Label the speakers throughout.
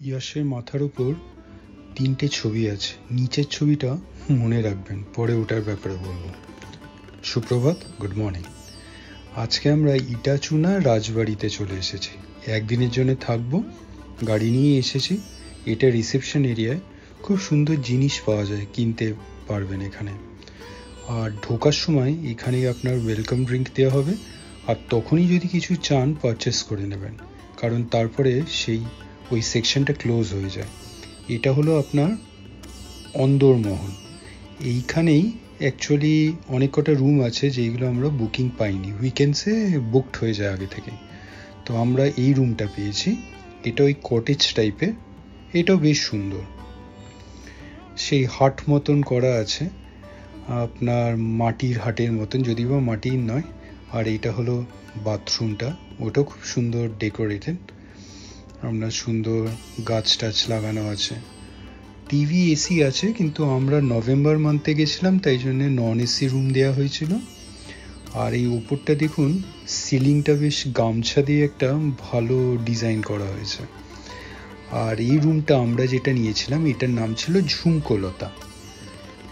Speaker 1: ইয়াশের মাথার উপর তিনটে ছবি আছে। নিচের ছবিটা মনে রাখবেন, পরে ওটার ব্যাপারে বলবো। সুপ্রভাত, গুড মর্নিং। আজকে আমরা ইটাচুনা রাজবাড়িতে চলে এসেছি। একদিনের জন্য থাকবো, গাড়ি নিয়ে এসেছি। এটা রিসেপশন এরিয়ায় খুব সুন্দর জিনিস পাওয়া যায়, কিনতে পারবেন এখানে। আর ঢোকার সময় এখানেই আপনার ওয়েলকাম ড্রিঙ্ক দেওয়া হবে, আর তখনই যদি কিছু চান পারচেস করে নেবেন, কারণ তারপরে ওই সেকশনটা ক্লোজ হয়ে যায়। এটা হলো আপনার অন্দরমহল। এইখানেই অ্যাকচুয়ালি অনেক কটা রুম আছে যেগুলো আমরা বুকিং পাইনি, উইকেন্ডসে বুকড হয়ে যায় আগে থেকে। তো আমরা এই রুমটা পেয়েছি। এটা ওই কটেজ টাইপের, এটাও বেশ সুন্দর। সেই হাট মতন করা আছে, আপনার মাটির হাটের মতন, যদিও বা মাটির নয়। আর এইটা হলো বাথরুমটা, ওটাও খুব সুন্দর ডেকোরেটেড। আপনার সুন্দর গাছ টাছ লাগানো আছে, টিভি, এসি আছে। কিন্তু আমরা নভেম্বর মান্থে গেছিলাম, তাই জন্য নন এসি রুম দেওয়া হয়েছিল। আর এই উপরটা দেখুন, সিলিংটা বেশ গামছা দিয়ে একটা ভালো ডিজাইন করা হয়েছে। আর এই রুমটা আমরা যেটা নিয়েছিলাম, এটার নাম ছিল ঝুমকোলতা।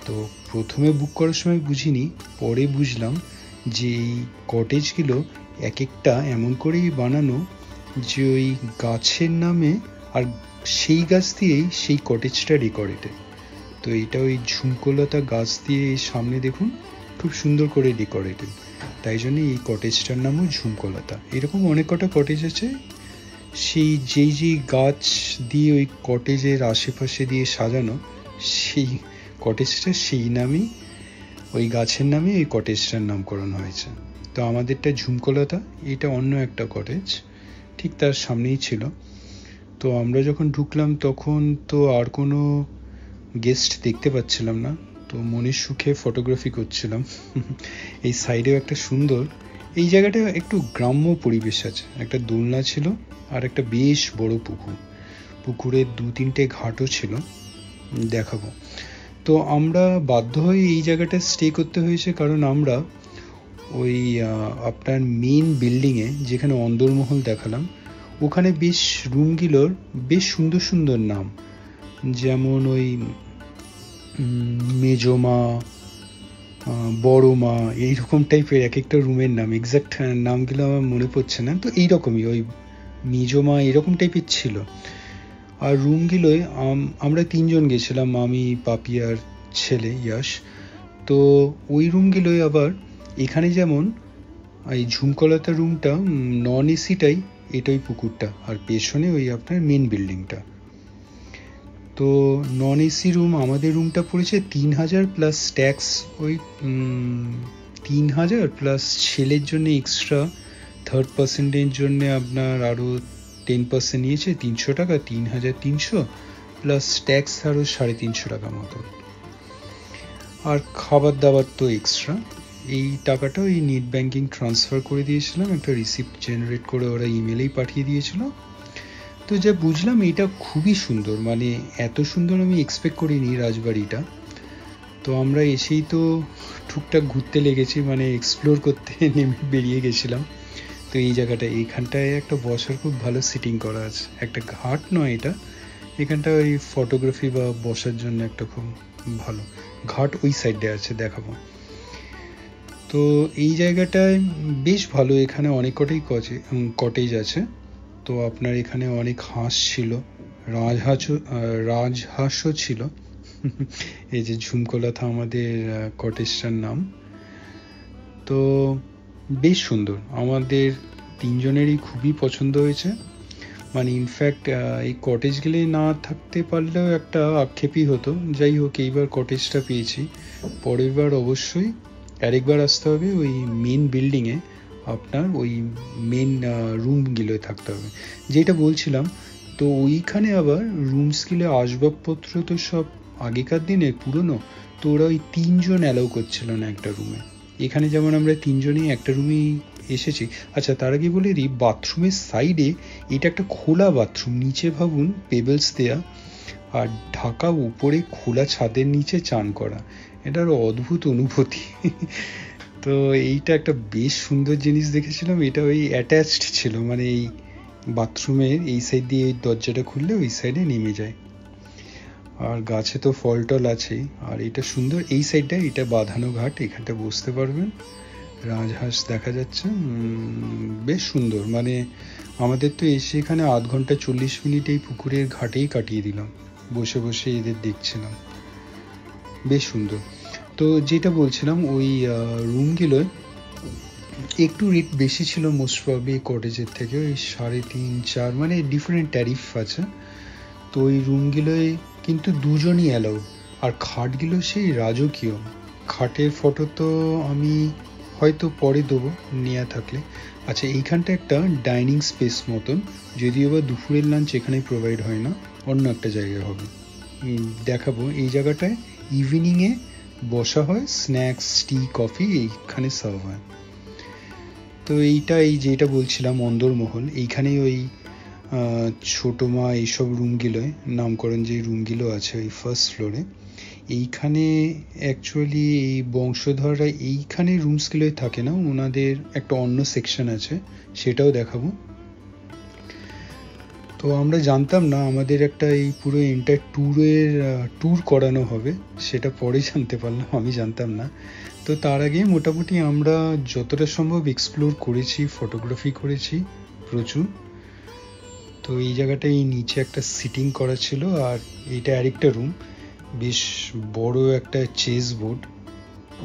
Speaker 1: তো প্রথমে বুক করার সময় বুঝিনি, পরে বুঝলাম যে এই কটেজগুলো এক একটা এমন করেই বানানো যে ওই গাছের নামে, আর সেই গাছ দিয়েই সেই কটেজটা ডেকোরেটেড। তো এটা ওই ঝুমকোলতা গাছ দিয়ে সামনে দেখুন খুব সুন্দর করে ডেকোরেটেড, তাই জন্য এই কটেজটার নামও ঝুমকোলতা। এরকম অনেক কটা কটেজ আছে, সেই যেই গাছ দিয়ে ওই কটেজের আশেপাশে দিয়ে সাজানো, সেই কটেজটা সেই নামেই, ওই গাছের নামে ওই কটেজটার নামকরণ হয়েছে। তো আমাদেরটা ঝুমকোলতা, এটা অন্য একটা কটেজ, ঠিক তার সামনেই ছিল। তো আমরা যখন ঢুকলাম তখন তো আর কোনো গেস্ট দেখতে পাচ্ছিলাম না, তো মনের সুখে ফটোগ্রাফি করছিলাম। এই সাইডেও একটা সুন্দর, এই জায়গাটা একটু গ্রাম্য পরিবেশ আছে। একটা দোলনা ছিল, আর একটা বেশ বড় পুকুর, পুকুরের 2-3টে ঘাটও ছিল, দেখাবো। তো আমরা বাধ্য হয়ে এই জায়গাটা স্টে করতে হয়েছে, কারণ আমরা ওই আপনার মেন বিল্ডিংয়ে, যেখানে অন্দরমহল দেখালাম, ওখানে বেশ রুমগুলোর বেশ সুন্দর সুন্দর নাম, যেমন ওই মেজমা, বড় মা, এইরকম টাইপের এক একটা রুমের নাম। এক্সাক্ট নামগুলো আমার মনে পড়ছে না, তো এইরকমই ওই মেজমা এরকম টাইপের ছিল। আর রুমগুলোয় আমরা 3জন গেছিলাম, আমি, পাপি আর ছেলে ইয়াশ। তো ওই রুমগুলোয় আবার এখানে যেমন এই ঝুমকোলতা রুমটা নন এসিটাই, এটাই পুকুরটা, আর পেছনে ওই আপনার মেন বিল্ডিংটা। তো নন এসি রুম, আমাদের রুমটা পড়েছে 3000 প্লাস ট্যাক্স, ওই 3000 প্লাস ছেলের জন্য এক্সট্রা থার্ড পার্সেন্টের জন্য আপনার আরও 10% নিয়েছে, 300 টাকা, 3300 প্লাস ট্যাক্স আরও 350 টাকা মতো। আর খাবার দাবার তো এক্সট্রা। এই টাকাটা ওই নেট ব্যাঙ্কিং ট্রান্সফার করে দিয়েছিলাম, একটা রিসিপ্ট জেনারেট করে ওরা ইমেলেই পাঠিয়ে দিয়েছিল। তো যা বুঝলাম এটা খুবই সুন্দর, মানে এত সুন্দর আমি এক্সপেক্ট করিনি রাজবাড়িটা। তো আমরা এসেই তো টুকটাক ঘুরতে লেগেছি, মানে এক্সপ্লোর করতে নেমে বেরিয়ে গেছিলাম। তো এই জায়গাটা, এইখানটায় একটা বসার খুব ভালো সিটিং করা আছে, একটা ঘাট নয় এটা, এখানটা ওই ফটোগ্রাফি বা বসার জন্য একটা খুব ভালো ঘাট ওই সাইডে আছে, দেখাবো। তো এই জায়গাটায় বেশ ভালো, এখানে অনেক কটাই কটেজ আছে। তো আপনার এখানে অনেক হাঁস ছিল, রাজহাঁসও ছিল। এই যে ঝুমকোলতা আমাদের কটেজটার নাম। তো বেশ সুন্দর, আমাদের 3জনেরই খুবই পছন্দ হয়েছে। মানে ইনফ্যাক্ট এই কটেজগুলি না থাকতে পারলেও একটা আক্ষেপই হতো। যাই হোক, এইবার কটেজটা পেয়েছি, পরের বার অবশ্যই আরেকবার আসতে হবে ওই মেন বিল্ডিংয়ে, আপনার ওই মেন রুমগুলোয় থাকতে হবে, যেটা বলছিলাম। তো ওইখানে আবার রুমসগুলো আসবাবপত্র তো সব আগেকার দিনে পুরনো, তো ওরা ওই 3জন অ্যালাউ করছিল না একটা রুমে। এখানে যেমন আমরা 3জনই একটা রুমেই এসেছি। আচ্ছা, তার আগে বলে দিই, বাথরুমের সাইডে এটা একটা খোলা বাথরুম, নিচে ভাবুন পেবেলস দেয়া, আর ঢাকা উপরে খোলা ছাদের নিচে চান করা, এটার অদ্ভুত অনুভূতি। তো এইটা একটা বেশ সুন্দর জিনিস দেখেছিলাম, এটা ওই অ্যাটাচড ছিল, মানে এই বাথরুমের এই সাইড দিয়ে এই দরজাটা খুললে ওই সাইডে নেমে যায়। আর গাছে তো ফল টল আছেই। আর এটা সুন্দর, এই সাইডটা এটা বাঁধানো ঘাট, এখানটা বসতে পারবেন, রাজহাঁস দেখা যাচ্ছে, বেশ সুন্দর। মানে আমাদের তো এসে এখানে 8 ঘন্টা 40 মিনিট এই পুকুরের ঘাটেই কাটিয়ে দিলাম, বসে বসে এদের দেখছিলাম, বেশ সুন্দর। তো যেটা বলছিলাম, ওই রুমগুলোয় একটু রেট বেশি ছিল মোস্ট প্রবাবলি কটেজের থেকে, ওই 3.5-4, মানে ডিফারেন্ট ট্যারিফ আছে। তো ওই রুমগুলোয় কিন্তু দুজনই অ্যালাউ। আর খাটগুলো সেই রাজকীয়। খাটের ফটো তো আমি হয়তো পরে দেবো নেওয়া থাকলে। আচ্ছা, এইখানটা একটা ডাইনিং স্পেস মতন, যদিও বা দুপুরের লাঞ্চ এখানে প্রোভাইড হয় না, অন্য একটা জায়গায় হবে, দেখাবো। এই জায়গাটায় ইভিনিংয়ে বসা হয়, স্ন্যাক্স, টি, কফি এইখানে সার্ভ হয়। তো এইটা, এই যেটা বলছিলাম অন্দরমহল, এইখানেই ওই ছোটো মা এইসব রুমগুলোয়, নামকরণ যে রুমগুলো আছে ওই ফার্স্ট ফ্লোরে, এইখানে অ্যাকচুয়ালি এই বংশধররা এইখানে রুমসগুলোয় থাকে না, ওনাদের একটা অন্য সেকশন আছে, সেটাও দেখাবো। তো আমরা জানতাম না, আমাদের একটা এই পুরো এন্টার ট্যুর করানো হবে, সেটা পরে জানতে পারলাম, আমি জানতাম না। তো তার আগে মোটামুটি আমরা যতটা সম্ভব এক্সপ্লোর করেছি, ফটোগ্রাফি করেছি প্রচুর। তো এই জায়গাটায় নিচে একটা সিটিং করা ছিল, আর এইটা আরেকটা রুম, বেশ বড় একটা চেস বোর্ড,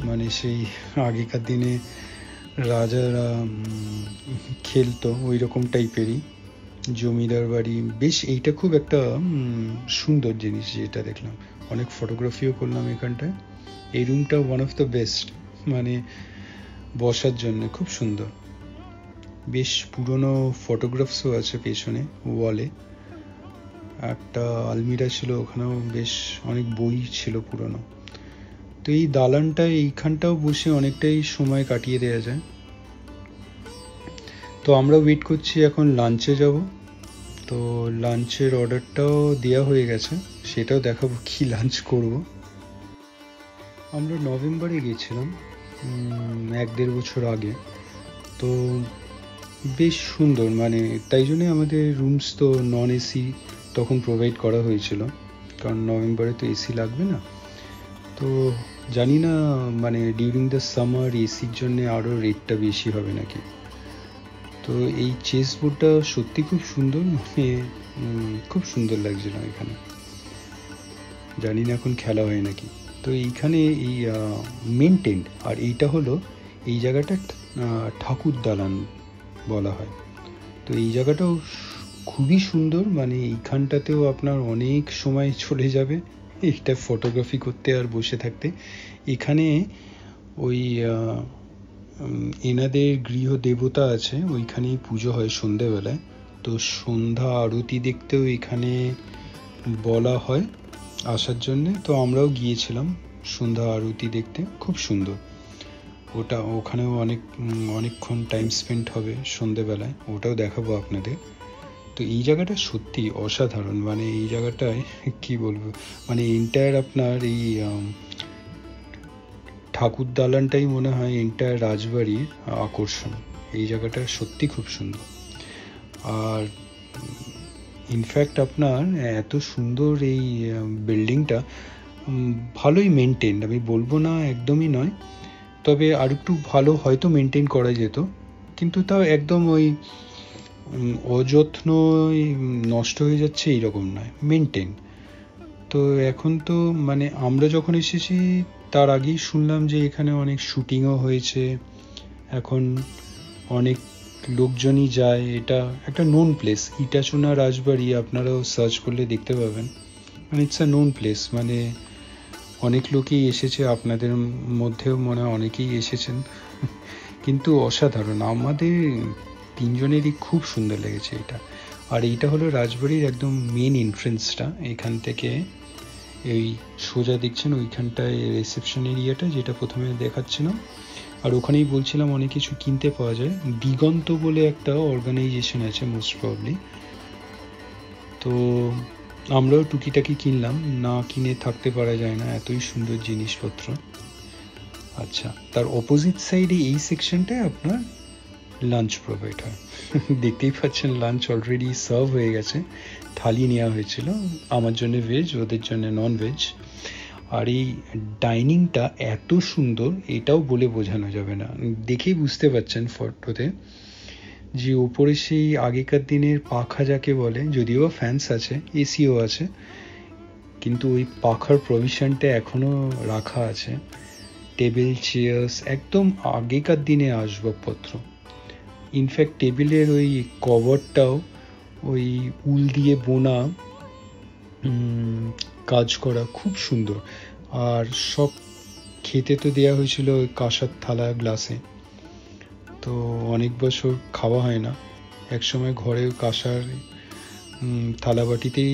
Speaker 1: মানে সেই আগেকার দিনে রাজারা খেলতো ওই রকম টাইপেরই, জমিদার বাড়ি। বেশ এইটা খুব একটা সুন্দর জিনিস যেটা দেখলাম, অনেক ফটোগ্রাফিও করলাম এখানটায়। এই রুমটা ওয়ান অফ দ্য বেস্ট, মানে বসার জন্য খুব সুন্দর। বেশ পুরনো ফটোগ্রাফসও আছে পেছনে ওয়ালে, একটা আলমিরা ছিল, ওখানেও বেশ অনেক বই ছিল পুরনো। তো এই দালানটায় এইখানটাও বসে অনেকটাই সময় কাটিয়ে দেওয়া যায়। তো আমরা ওয়েট করছি, এখন লাঞ্চে যাব। তো লাঞ্চের অর্ডারটাও দেওয়া হয়ে গেছে, সেটাও দেখাবো কি লাঞ্চ করব। আমরা নভেম্বরে গেছিলাম, 1-1.5 বছর আগে। তো বেশ সুন্দর, মানে তাই জন্যে আমাদের রুমস তো নন এসি তখন প্রোভাইড করা হয়েছিল, কারণ নভেম্বরে তো এসি লাগবে না। তো জানি না, মানে ডিউরিং দ্য সামার এসির জন্যে আরও রেটটা বেশি হবে নাকি। তো এই চেস বোর্ডটা সত্যি খুব সুন্দর, মানে খুব সুন্দর লাগছিল এখানে, জানি না এখন খেলা হয় নাকি। তো এইখানে এই মেনটেন্ড, আর এইটা হলো এই জায়গাটা ঠাকুর দালান বলা হয়। তো এই জায়গাটাও খুবই সুন্দর, মানে এইখানটাতেও আপনার অনেক সময় চলে যাবে এইটা ফটোগ্রাফি করতে আর বসে থাকতে। এখানে ওই এনাদের গৃহ দেবতা আছে, ওইখানেই পুজো হয় সন্ধ্যেবেলায়। তো সন্ধ্যা আরতি দেখতেও এখানে বলা হয় আসার জন্যে। তো আমরাও গিয়েছিলাম সন্ধ্যা আরতি দেখতে, খুব সুন্দর ওটা, ওখানেও অনেকক্ষণ টাইম স্পেন্ড হবে সন্ধ্যেবেলায়, ওটাও দেখাবো আপনাদের। তো এই জায়গাটা সত্যি অসাধারণ, মানে এই জায়গাটায় কি বলবো, মানে এন্টায়ার আপনার এই ঠাকুর দালানটাই মনে হয় এন্টায়ার রাজবাড়ির আকর্ষণ। এই জায়গাটা সত্যি খুব সুন্দর। আর ইনফ্যাক্ট আপনার এত সুন্দর এই বিল্ডিংটা ভালোই মেনটেন, আমি বলবো না একদমই নয়, তবে আর একটু ভালো হয়তো মেনটেন করা যেত, কিন্তু তাও একদম ওই অযত্ন নষ্ট হয়ে যাচ্ছে এইরকম নয়, মেনটেন। তো এখন তো মানে আমরা যখন এসেছি তার আগেই শুনলাম যে এখানে অনেক শুটিংও হয়েছে, এখন অনেক লোকজনই যায়, এটা একটা নোন প্লেস। ইটাচুনা রাজবাড়ি আপনারাও সার্চ করলে দেখতে পাবেন, মানে ইটস আ নোন প্লেস, মানে অনেক লোকই এসেছে, আপনাদের মধ্যেও মনে হয় অনেকেই এসেছেন। কিন্তু অসাধারণ, আমাদের 3 জনেরই খুব সুন্দর লেগেছে এটা। আর এইটা হলো রাজবাড়ির একদম মেন এন্ট্রেন্সটা, এখান থেকে এই সোজা দেখছেন ওইখানটায় রিসেপশন এরিয়াটা, যেটা প্রথমে দেখাচ্ছিলাম। আর ওখানেই বলছিলাম অনেক কিছু কিনতে পাওয়া যায়, দিগন্ত বলে একটা অর্গানাইজেশন আছে মোস্ট প্রবলি। তো আমরাও টুকিটাকি কিনলাম, না কিনে থাকতে পারা যায় না, এতই সুন্দর জিনিসপত্র। আচ্ছা, তার অপোজিট সাইডে এই সেকশনটায় আপনার লাঞ্চ প্রোভাইড হয়। দেখতেই পাচ্ছেন লাঞ্চ অলরেডি সার্ভ হয়ে গেছে, থালি নেওয়া হয়েছিল, আমার জন্য ভেজ, ওদের জন্য নন ভেজ। আর এই ডাইনিংটা এত সুন্দর, এটাও বলে বোঝানো যাবে না, দেখেই বুঝতে পারছেন ফটোতে যে ওপরে সেই আগেকার দিনের পাখা যাকে বলে, যদিও ফ্যানস আছে, এসিও আছে, কিন্তু ওই পাখার প্রভিশনটা এখনো রাখা আছে। টেবিল চেয়ার্স একদম আগেকার দিনে আসবাবপত্র। ইনফ্যাক্ট টেবিলের ওই কভারটাও ওই উল দিয়ে বোনা কাজ করা, খুব সুন্দর। আর সব খেতে তো দেওয়া হয়েছিল ওই কাঁসার থালা গ্লাসে, তো অনেক বছর খাওয়া হয় না। একসময় ঘরে কাঁসার থালাবাটিতেই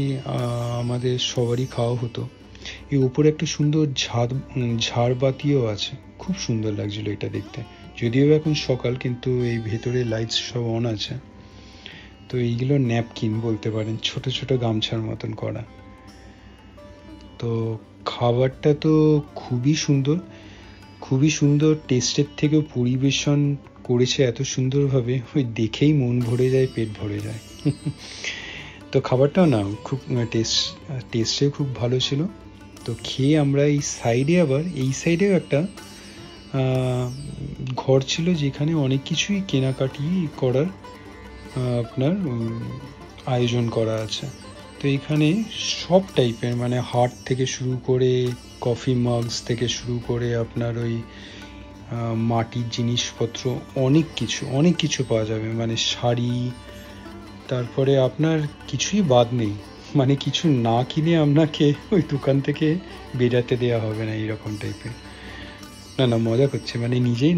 Speaker 1: আমাদের সবারই খাওয়া হতো। এই উপরে একটা সুন্দর ঝাড়বাতিও আছে, খুব সুন্দর লাগছিল এটা দেখতে। যদিও এখন সকাল, কিন্তু এই ভেতরে লাইটস সব অন আছে। তো এইগুলো ন্যাপকিন বলতে পারেন, ছোট ছোট গামছার মতন করা। তো খাবারটা তো খুবই সুন্দর, খুবই সুন্দর। টেস্টের থেকেও পরিবেশন করেছে এত সুন্দরভাবে, ওই দেখেই মন ভরে যায়, পেট ভরে যায়। তো খাবারটাও না খুব টেস্টে খুব ভালো ছিল। তো খেয়ে আমরা এই সাইডে, আবার এই সাইডেও একটা ঘর ছিল যেখানে অনেক কিছুই কেনাকাটি করার আপনার আয়োজন করা আছে। তো এখানে সব টাইপের, মানে হাট থেকে শুরু করে কফি মাগস থেকে শুরু করে আপনার ওই মাটির জিনিসপত্র, অনেক কিছু পাওয়া যাবে। মানে শাড়ি, তারপরে আপনার কিছুই বাদ নেই, মানে কিছু না কিনে আপনাকে ওই দোকান থেকে বেরাতে দেওয়া হবে না, এইরকম টাইপের। না মজা করছে, মানে নিজেই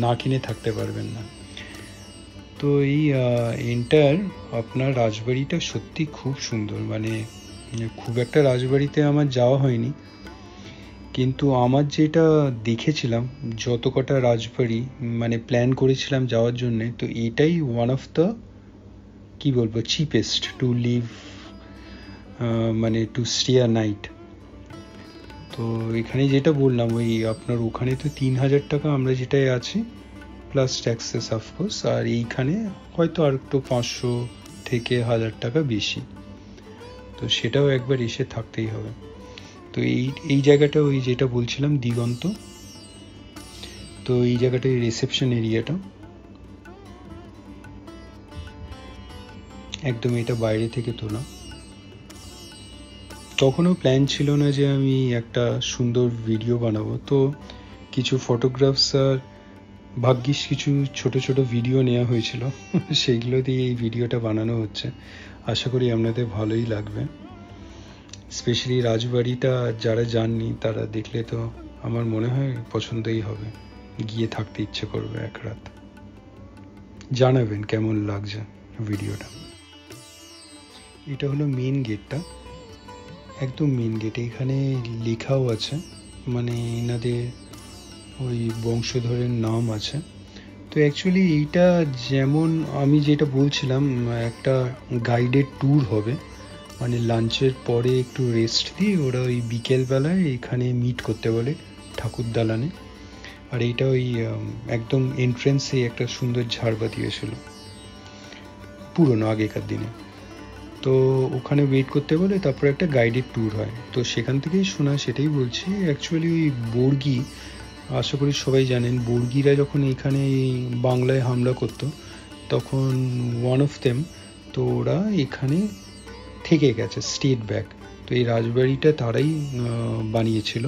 Speaker 1: না কিনে থাকতে পারবেন না। তো এই আপনার রাজবাড়িটা সত্যি খুব সুন্দর। মানে খুব একটা রাজবাড়িতে আমার যাওয়া হয়নি, কিন্তু আমার যেটা দেখেছিলাম, যত কটা রাজবাড়ি মানে প্ল্যান করেছিলাম যাওয়ার জন্য, তো এটাই ওয়ান অফ দ্য কি বলবো চিপেস্ট টু লিভ, মানে টু স্টে আ নাইট। তো এখানে যেটা বললাম, ওই আপনার ওখানে তো 3,000 টাকা আমরা যেটাই আছি, প্লাস ট্যাক্সেস অফকোর্স, আর এইখানে হয়তো আর একটু 500 থেকে 1000 টাকা বেশি। তো সেটাও একবার এসে থাকতেই হবে। তো এই জায়গাটা, ওই যেটা বলছিলাম দিগন্ত, তো এই জায়গাটা রিসেপশন এরিয়াটা একদম, এটা বাইরে থেকে তোলা। তখনও প্ল্যান ছিল না যে আমি একটা সুন্দর ভিডিও বানাবো, তো কিছু ফটোগ্রাফস আর ভাগ্যিস কিছু ছোট ছোট ভিডিও নেওয়া হয়েছিল, সেইগুলো দিয়ে এই ভিডিওটা বানানো হচ্ছে। আশা করি আপনাদের ভালোই লাগবে। স্পেশালি রাজবাড়িটা যারা যাননি তারা দেখলে তো আমার মনে হয় পছন্দই হবে, গিয়ে থাকতে ইচ্ছে করবে এক রাত। জানাবেন কেমন লাগছে ভিডিওটা। এটা হলো মেন গেটটা, একদম মেন গেট। এখানে লেখাও আছে, মানে এনাদের ওই বংশধরের নাম আছে। তো অ্যাকচুয়ালি এইটা যেমন আমি যেটা বলছিলাম, একটা গাইডেড ট্যুর হবে, মানে লাঞ্চের পরে একটু রেস্ট দিয়ে ওরা ওই বিকেলবেলায় এখানে মিট করতে বলে ঠাকুর দালানে। আর এইটা ওই একদম এন্ট্রেন্সে একটা সুন্দর ঝাড়বাতি ছিল, পুরনো আগেকার দিনে। তো ওখানে ওয়েট করতে বলে, তারপরে একটা গাইডেড ট্যুর হয়। তো সেখান থেকেই শোনা, সেটাই বলছি। অ্যাকচুয়ালি ওই বর্গি, আশা করি সবাই জানেন, বর্গিরা যখন এখানে বাংলায় হামলা করতো, তখন ওয়ান অফ দেম, তো ওরা এখানে থেকে গেছে, স্টেট ব্যাক। তো এই রাজবাড়িটা তারাই বানিয়েছিল।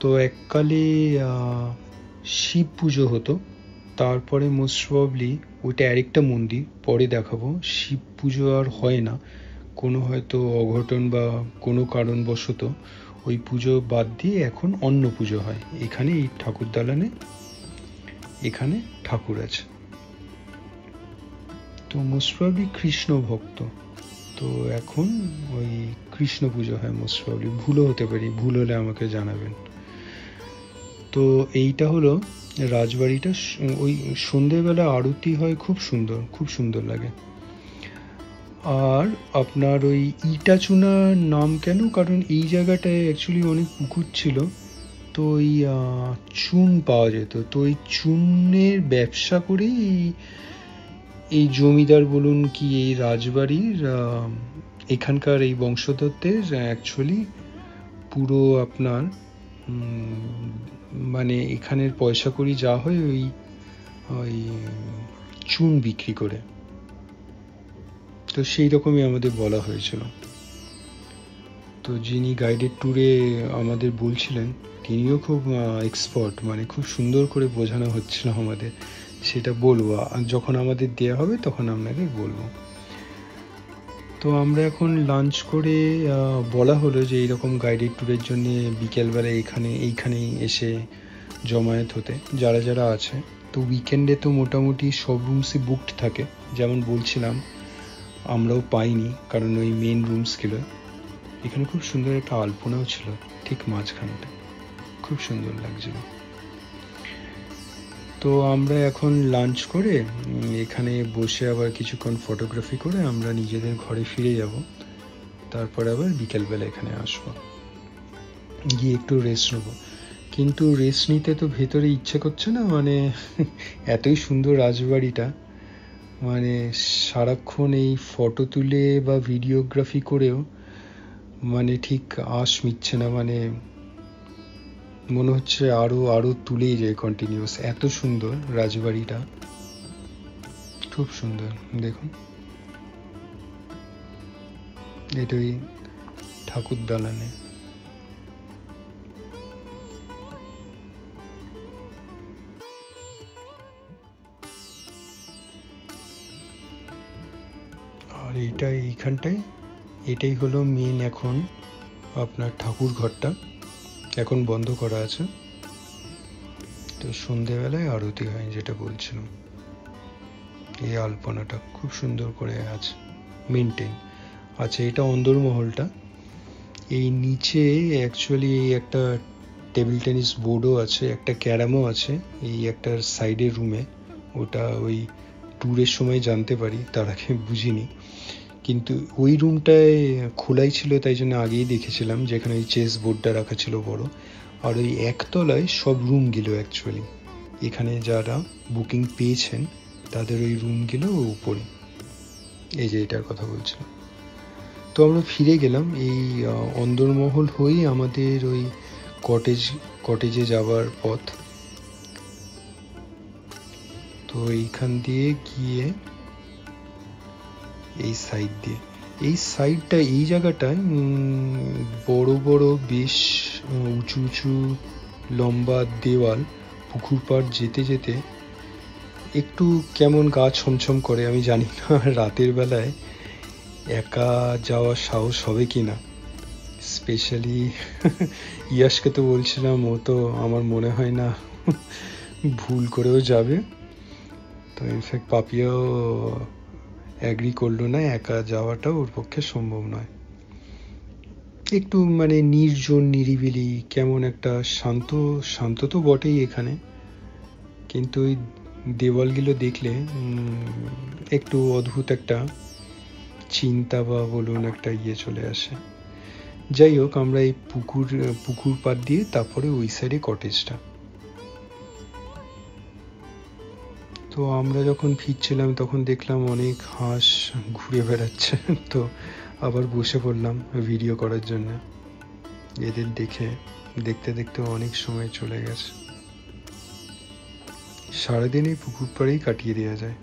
Speaker 1: তো এককালে শিব পুজো হতো, তারপরে মোস্ট প্রবাবলি ওইটা আরেকটা মন্দির, পরে দেখাবো। শিব পুজো আর হয় না, কোনো হয়তো অঘটন বা কোনো কারণবশত ওই পুজো বাদ দিয়ে এখন অন্য পুজো হয় এখানে। এই ঠাকুর দালানে এখানে ঠাকুর আছে। তো মোস্ট প্রবাবলি কৃষ্ণ ভক্ত, তো এখন ওই কৃষ্ণ পুজো হয় মোস্ট প্রবাবলি, ভুলও হতে পারি, ভুল হলে আমাকে জানাবেন। তো এইটা হলো রাজবাড়িটা। ওই সন্ধেবেলা আরতি হয়, খুব সুন্দর, খুব সুন্দর লাগে। আর আপনার ওই ইটাচুনা নাম কেন, কারণ এই জায়গাটায় অ্যাকচুয়ালি অনেক পুকুর ছিল, তো ওই চুন পাওয়া যেত, তো ওই চুনের ব্যবসা করেই এই জমিদার বলুন কি এই রাজবাড়ির এখানকার এই বংশধরদের অ্যাকচুয়ালি পুরো আপনার মানে এখানের পয়সা কড়ি যা হয় ওই ওই চুন বিক্রি করে। তো সেই রকমই আমাদের বলা হয়েছিল। তো যিনি গাইডেড ট্যুরে আমাদের বলছিলেন তিনিও খুব এক্সপার্ট, মানে খুব সুন্দর করে বোঝানো হচ্ছিল আমাদের, সেটা বলবো যখন আমাদের দেয়া হবে তখন আপনাকে বলবো। তো আমরা এখন লাঞ্চ করে বলা হলো যে এইরকম গাইডেড ট্যুরের জন্য বিকেলবেলা এইখানেই এসে জমায়েত হতে যারা যারা আছে। তো উইকেন্ডে তো মোটামুটি সব রুমসই বুকড থাকে, যেমন বলছিলাম আমরাও পাইনি কারণ ওই মেন রুমসগুলো। এখানে খুব সুন্দর একটা আলপনাও ছিল ঠিক মাঝখানটা, খুব সুন্দর লাগছিল। তো আমরা এখন লাঞ্চ করে এখানে বসে আবার কিছুক্ষণ ফটোগ্রাফি করে আমরা নিজেদের ঘরে ফিরে যাব। তারপরে আবার বিকেলবেলা এখানে আসবো, গিয়ে একটু রেস্ট নেবো। কিন্তু রেস্ট নিতে তো ভেতরে ইচ্ছে করছে না, মানে এতই সুন্দর রাজবাড়িটা, মানে সারাক্ষণ এই ফটো তুলে বা ভিডিওগ্রাফি করেও মানে ঠিক আশ মিটছে না, মানে মনে হচ্ছে আরো তুলেই যায় কন্টিনিউয়াস, এত সুন্দর রাজবাড়িটা, খুব সুন্দর। দেখুন এটা ওই ঠাকুর দালানে। আর এইখানটায় এটাই হলো মেন এখন আপনার ঠাকুর ঘরটা, এখন বন্ধ করা আছে। তো সন্ধেবেলায় আরতি হয় যেটা বলছিলাম, এই আলপনাটা খুব সুন্দর করে আছে মেনটেন। আচ্ছা, এটা অন্দরমহলটা। এই নিচে অ্যাকচুয়ালি একটা টেবিল টেনিস বোর্ডও আছে, একটা ক্যারামও আছে এই একটা সাইডের রুমে। ওটা ওই ট্যুরের সময় জানতে পারি, তার আগে বুঝিনি। কিন্তু ওই রুমটায় খোলাই ছিল, তাই জন্য আগেই দেখেছিলাম, যেখানে ওই চেস বোর্ডটা রাখা ছিল বড়। আর ওই একতলায় সব রুমগুলো অ্যাকচুয়ালি এখানে যারা বুকিং পেয়েছেন তাদের ওই রুমগুলো উপরে, এই যে এটার কথা বলছিলাম। তো আমরা ফিরে গেলাম এই অন্দরমহল হয়ে আমাদের ওই কটেজে যাওয়ার পথ। তো এইখান দিয়ে গিয়ে এই সাইডটা এই জায়গাটায় বড় বড় বেশ উঁচু উঁচু লম্বা দেওয়াল, পুকুর পাড় যেতে যেতে একটু কেমন গা ছমছম করে, আমি জানি না রাতের বেলায় একা যাওয়ার সাহস হবে কি না। স্পেশালি ইয়াশকে তো বলছিলাম, ও তো আমার মনে হয় না ভুল করেও যাবে। তো ইনফ্যাক্ট পাপিয়াও অ্যাগ্রি করলো না, একা যাওয়াটা ওর পক্ষে সম্ভব নয়। একটু মানে নির্জন নিরিবিলি, কেমন একটা শান্ত তো বটেই এখানে, কিন্তু ওই দেওয়ালগুলো দেখলে একটু অদ্ভুত একটা চিন্তা বা বলুন একটা চলে আসে। যাই হোক, আমরা এই পুকুর পাড় দিয়ে তারপরে ওই সাইডে কটেজটা। তো আমরা যখন ফিরছিলাম তখন দেখলাম অনেক হাঁস ঘুরে বেড়াচ্ছে, তো আবার বসে পড়লাম ভিডিও করার জন্য। এদের দেখতে দেখতে অনেক সময় চলে গেছে, সারাদিন এই পুকুর পাড়েই কাটিয়ে দেওয়া যায়।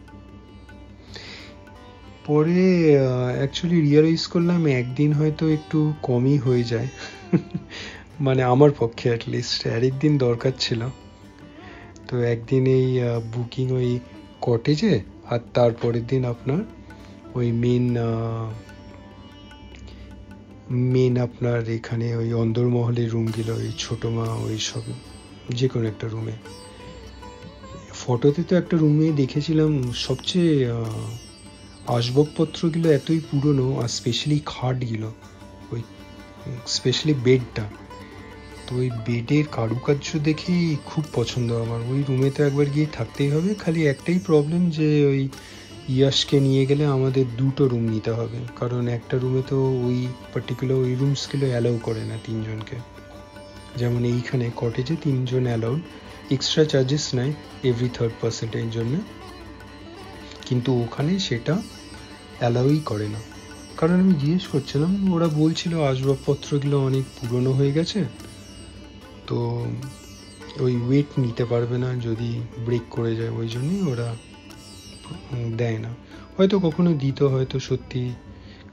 Speaker 1: পরে অ্যাকচুয়ালি রিয়েলাইজ করলাম একদিন হয়তো একটু কমই হয়ে যায়, মানে আমার পক্ষে অ্যাটলিস্ট আরেকদিন দরকার ছিল। তো একদিন এই বুকিং ওই কটেজে, আর তারপরের দিন আপনার ওই মেন আপনার এখানে ওই অন্দরমহলের রুমগুলো, ওই ছোট মা ওই সব যে কোনো একটা রুমে। ফটোতে তো একটা রুমে দেখেছিলাম সবচেয়ে আসবাবপত্রগুলো এতই পুরনো, আর স্পেশালি খাটগুলো, ওই স্পেশালি বেডটা, তো ওই বেডের কারুকার্য দেখে খুব পছন্দ আমার। ওই রুমে তো একবার গিয়ে থাকতেই হবে। খালি একটাই প্রবলেম যে ওই ইয়াশকে নিয়ে গেলে আমাদের দুটো রুম নিতে হবে, কারণ একটা রুমে তো ওই পার্টিকুলার ওই রুমসগুলো অ্যালাউ করে না তিনজনকে। যেমন এইখানে কটেজে 3 জন অ্যালাউড, এক্সট্রা চার্জেস নেয় এভরি 3rd পার্সেন্টের জন্য, কিন্তু ওখানে সেটা অ্যালাউই করে না। কারণ আমি জিজ্ঞেস করছিলাম, ওরা বলছিল আসবাবপত্রগুলো অনেক পুরনো হয়ে গেছে, তো ওই ওয়েট নিতে পারবে না যদি ব্রেক করে যায়, ওই জন্যই ওরা দেয় না। হয়তো কখনো দিত, হয়তো সত্যি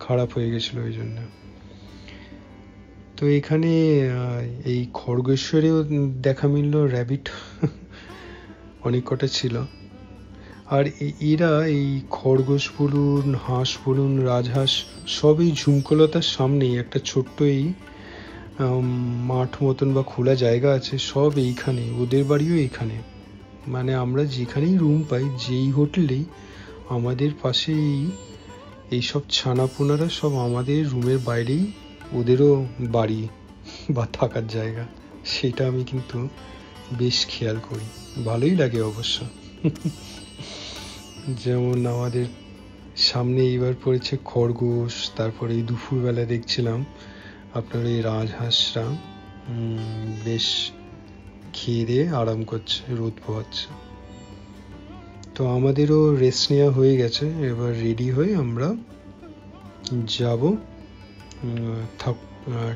Speaker 1: খারাপ হয়ে গেছিলো ওই জন্য। তো এখানে এই খড়গেশ্বরেও দেখা মিলল র্যাবিট, অনেক কটা ছিল। আর এরা এই খরগোশ বলুন, হাঁস বলুন, রাজহাঁস সব এই ঝুমকলতার সামনেই একটা ছোট্ট এই মাঠ মতন বা খোলা জায়গা আছে, সব এইখানে, ওদের বাড়িও এইখানে। মানে আমরা যেখানেই রুম পাই, যেই হোটেলেই, আমাদের পাশে এইসব ছানাপোনারা সব আমাদের রুমের বাইরেই ওদেরও বাড়ি বা থাকার জায়গা, সেটা আমি কিন্তু বেশ খেয়াল করি, ভালোই লাগে অবশ্য। যেমন আমাদের সামনে এইবার পড়েছে খরগোশ, তারপরে এই দুপুরবেলা দেখছিলাম আপনার এই রাজহাঁসরা বেশ খেয়ে দিয়ে আরাম করছে, রোদ পোহাচ্ছে। তো আমাদেরও রেস্ট নেওয়া হয়ে গেছে, এবার রেডি হয়ে আমরা যাব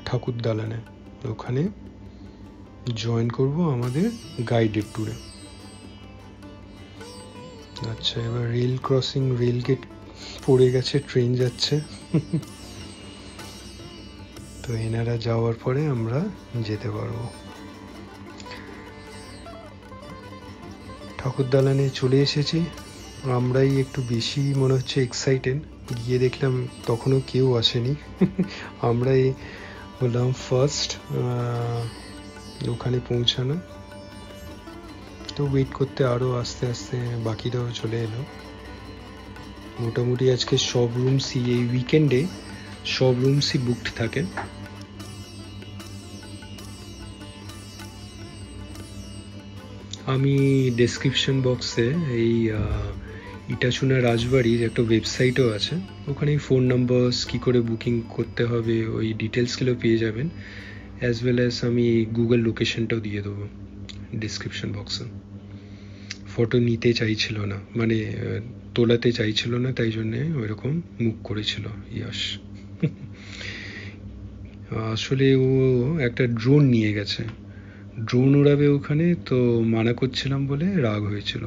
Speaker 1: ঠাকুর দালানে, ওখানে জয়েন করব আমাদের গাইডেড ট্যুরে। আচ্ছা, এবার রেল ক্রসিং, রেল গেট পড়ে গেছে, ট্রেন যাচ্ছে। তো এনারা যাওয়ার পরে আমরা যেতে পারবো। ঠাকুর দালানে চলে এসেছি, আমরাই একটু বেশি মনে হচ্ছে এক্সাইটেড। গিয়ে দেখলাম তখনও কেউ আসেনি, আমরাই হলাম ফার্স্ট ওখানে পৌঁছানো। তো ওয়েট করতে আরও আস্তে আস্তে বাকিরাও চলে এলো। মোটামুটি আজকে সব রুমসই, এই উইকেন্ডে সব রুমসই বুকড থাকে। আমি ডেসক্রিপশন বক্সে এই ইটাচুনা রাজবাড়ির একটা ওয়েবসাইটও আছে, ওখানে ফোন নাম্বার, কী করে বুকিং করতে হবে, ওই ডিটেলসগুলো পেয়ে যাবেন। অ্যাজ ওয়েল অ্যাজ আমি গুগল লোকেশনটাও দিয়ে দেবো ডিসক্রিপশন বক্সে। ফটো নিতে চাইছিল না, মানে তোলাতে চাইছিল না, তাই জন্যে ওইরকম মুখ করেছিল ইয়াশ। আসলে ও একটা ড্রোন নিয়ে গেছে, ড্রোন উড়াবে ওখানে, তো মানা করছিলাম বলে রাগ হয়েছিল।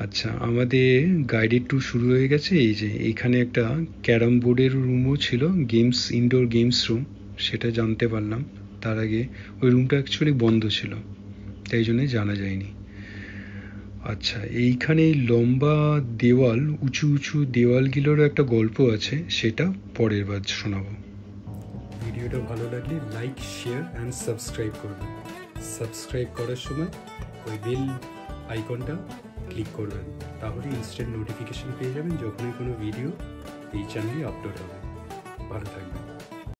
Speaker 1: আচ্ছা, আমাদের গাইডেড ট্যুর শুরু হয়ে গেছে। এই যে এখানে একটা ক্যারাম বোর্ডের রুমও ছিল, গেমস, ইনডোর গেমস রুম, সেটা জানতে পারলাম। তার আগে ওই রুমটা অ্যাকচুয়ালি বন্ধ ছিল, তাই জন্যে জানা যায়নি। আচ্ছা, এইখানে লম্বা দেওয়াল, উঁচু উঁচু দেওয়ালগুলোরও একটা গল্প আছে, সেটা পরের বার শোনাবো। ভিডিওটা ভালো লাগলে লাইক, শেয়ার অ্যান্ড সাবস্ক্রাইব করবেন। সাবস্ক্রাইব করার সময় ওই বেল আইকনটা ক্লিক করবেন, তাহলে ইনস্ট্যান্ট নোটিফিকেশন পেয়ে যাবেন যখনই কোনো ভিডিও এই চ্যানেলে আপলোড হবে। ভালো থাকবেন।